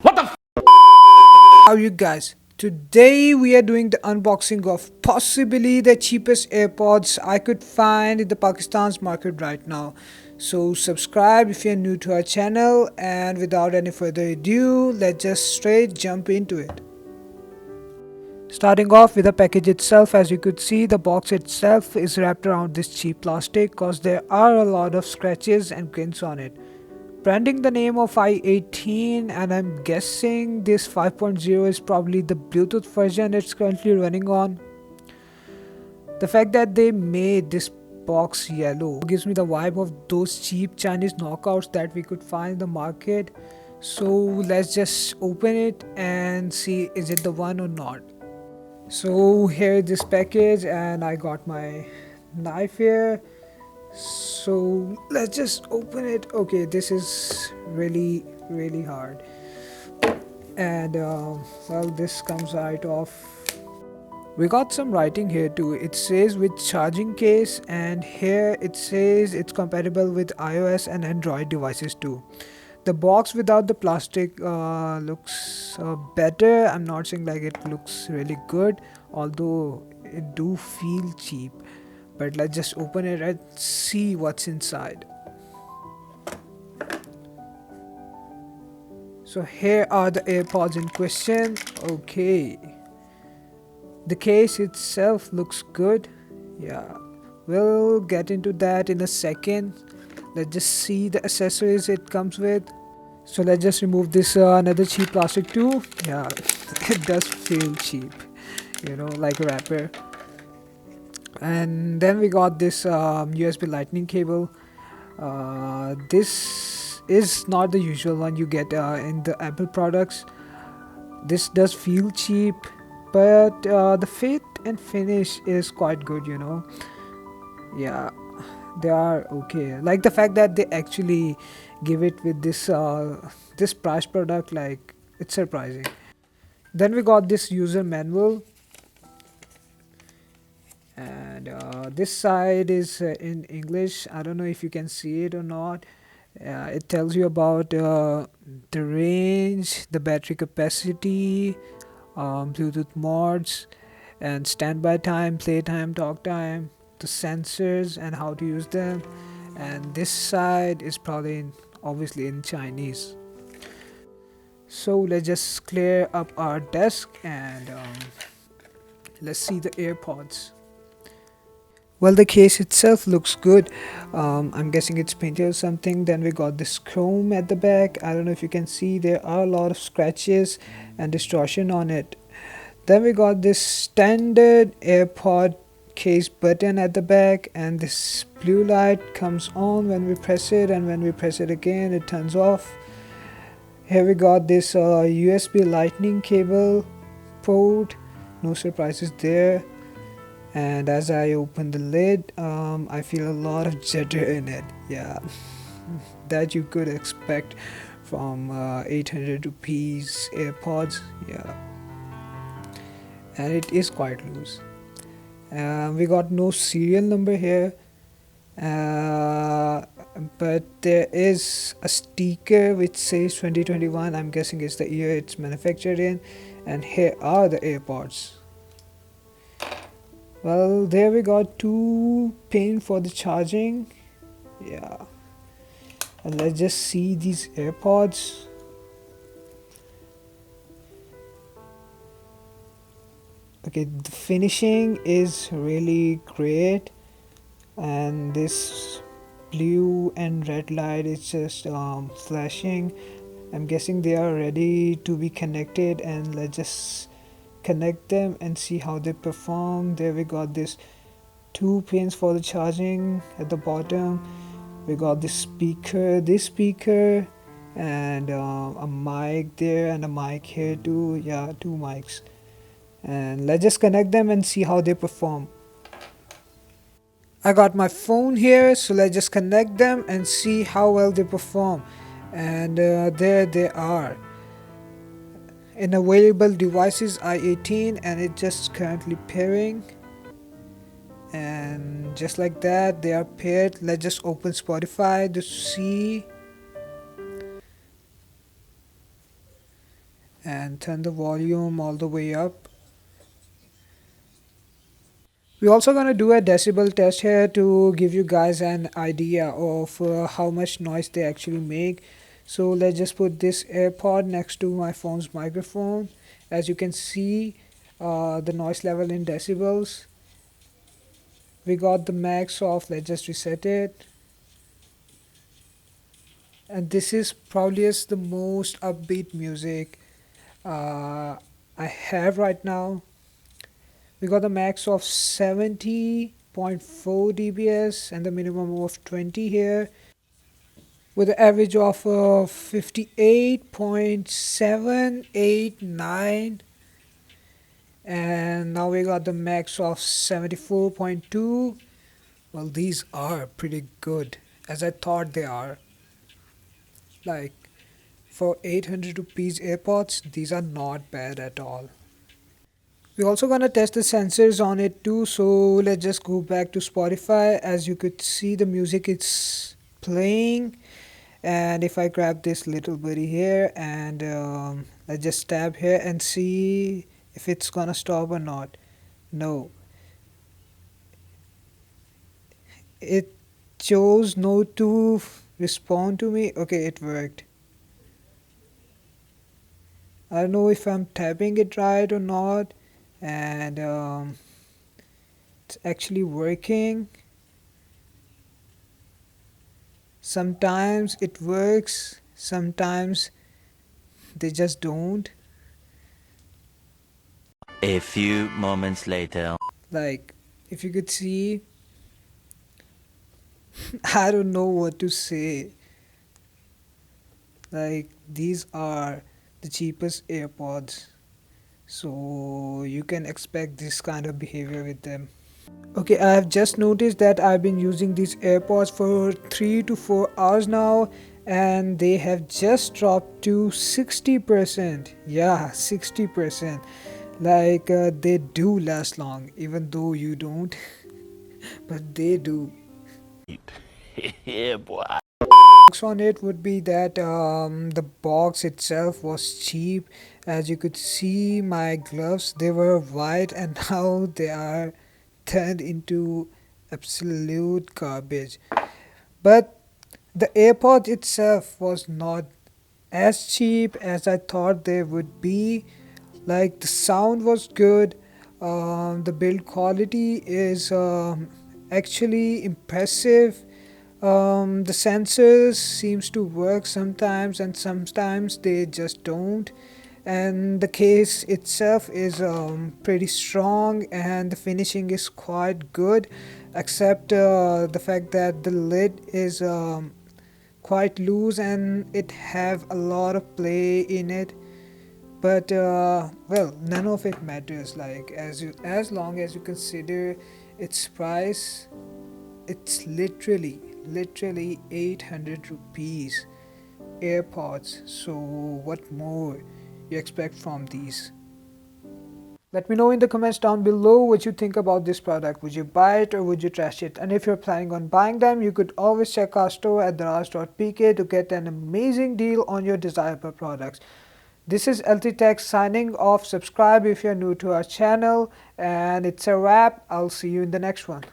How are you guys? Today we are doing the unboxing of possibly the cheapest AirPods I could find in the Pakistan's market right now. So subscribe if you're new to our channel, and without any further ado, let's just straight jump into it. Starting off with the package itself, as you could see, the box itself is wrapped around this cheap plastic cause there are a lot of scratches and prints on it. Branding the name of i18, and I'm guessing this 5.0 is probably the Bluetooth version it's currently running on. The fact that they made this box yellow gives me the vibe of those cheap Chinese knockouts that we could find in the market. So let's just open it and see is it the one or not. So here this package, and I got my knife here. So let's just open it. Okay, this is really hard, and well, this comes right off. We got some writing here too. It says with charging case, and here it says it's compatible with iOS and Android devices too. The box without the plastic looks better. I'm not saying like it looks really good, although it do feel cheap. But let's just open it and see what's inside. So here are the AirPods in question. Okay, the case itself looks good. Yeah, we'll get into that in a second. Let's just see the accessories it comes with. So let's just remove this another cheap plastic too. Yeah, it does feel cheap, like a wrapper. And then we got this USB lightning cable. This is not the usual one you get in the Apple products. This does feel cheap, but the fit and finish is quite good. Yeah, they are okay. Like the fact that they actually give it with this price product, like it's surprising. Then we got this user manual, and this side is in English. I don't know if you can see it or not. It tells you about the range, the battery capacity, Bluetooth mods, and standby time, playtime, talk time, the sensors, and how to use them. And this side is probably obviously in Chinese. So let's just clear up our desk, and let's see the AirPods. Well, the case itself looks good. I'm guessing it's painted or something. Then we got this chrome at the back. I don't know if you can see, there are a lot of scratches and distortion on it. Then we got this standard AirPod case button at the back, and this blue light comes on when we press it, and when we press it again it turns off. Here we got this USB lightning cable port. No surprises there. And as I open the lid, I feel a lot of jitter in it. Yeah, that you could expect from 800 rupees AirPods. Yeah, and it is quite loose. We got no serial number here, but there is a sticker which says 2021. I'm guessing it's the year it's manufactured in. And here are the AirPods. Well, there we got two pin for the charging. Yeah, and let's just see these AirPods. Okay, the finishing is really great, and this blue and red light is just flashing. I'm guessing they are ready to be connected, and let's just connect them and see how they perform. There we got this two pins for the charging at the bottom. We got this speaker, and a mic there, and a mic here too. Yeah, two mics. And let's just connect them and see how they perform. I got my phone here, so let's just connect them and see how well they perform. And there they are. In available devices i18, and it's just currently pairing. And just like that they are paired. Let's just open Spotify to see. and turn the volume all the way up. We're also going to do a decibel test here to give you guys an idea of how much noise they actually make. So let's just put this AirPod next to my phone's microphone. As you can see, the noise level in decibels. We got the max of, let's just reset it. And this is probably is the most upbeat music I have right now. We got the max of 70.4 dBs and the minimum of 20 here, with an average of 58.789, and now we got the max of 74.2. Well, these are pretty good, as I thought they are. Like, for 800 rupees AirPods, these are not bad at all. We're also gonna test the sensors on it too, so let's just go back to Spotify. As you could see, the music is playing, and if I grab this little buddy here and let's just tap here and see if it's gonna stop or not. No, it chose no to respond to me. Okay, it worked. I don't know if I'm tapping it right or not, and it's actually working. Sometimes it works, sometimes they just don't. A few moments later. Like, if you could see, I don't know what to say. Like, these are the cheapest AirPods, so you can expect this kind of behavior with them. Okay, I have just noticed that I've been using these AirPods for 3 to 4 hours now, and they have just dropped to 60%. Yeah, 60%. Like, they do last long, even though you don't, but they do. Yeah, boy. On it would be that the box itself was cheap. As you could see, my gloves, they were white, and now they are turned into absolute garbage. But the AirPod itself was not as cheap as I thought they would be. Like, the sound was good, the build quality is actually impressive. The sensors seems to work sometimes, and sometimes they just don't. And the case itself is pretty strong, and the finishing is quite good, except the fact that the lid is quite loose and it have a lot of play in it. But well, none of it matters. Like, as long as you consider its price, it's literally 800 rupees AirPods. So what more you expect from these? Let me know in the comments down below what you think about this product. Would you buy it or would you trash it? And if you're planning on buying them, you could always check our store at the Rs.800 to get an amazing deal on your desirable products. This is LT Tech signing off. Subscribe if you're new to our channel, and it's a wrap. I'll see you in the next one.